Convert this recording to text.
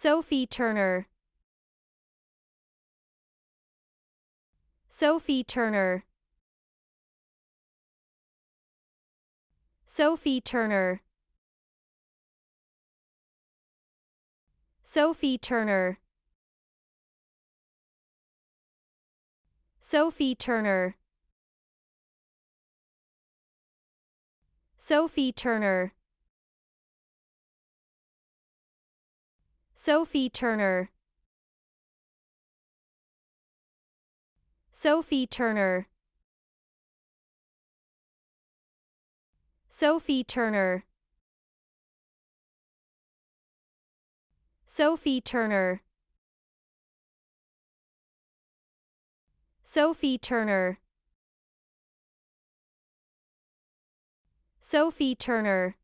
Sophie Turner. Sophie Turner. Sophie Turner. Sophie Turner. Sophie Turner. Sophie Turner. Sophie Turner. Sophie Turner. Sophie Turner. Sophie Turner. Sophie Turner. Sophie Turner.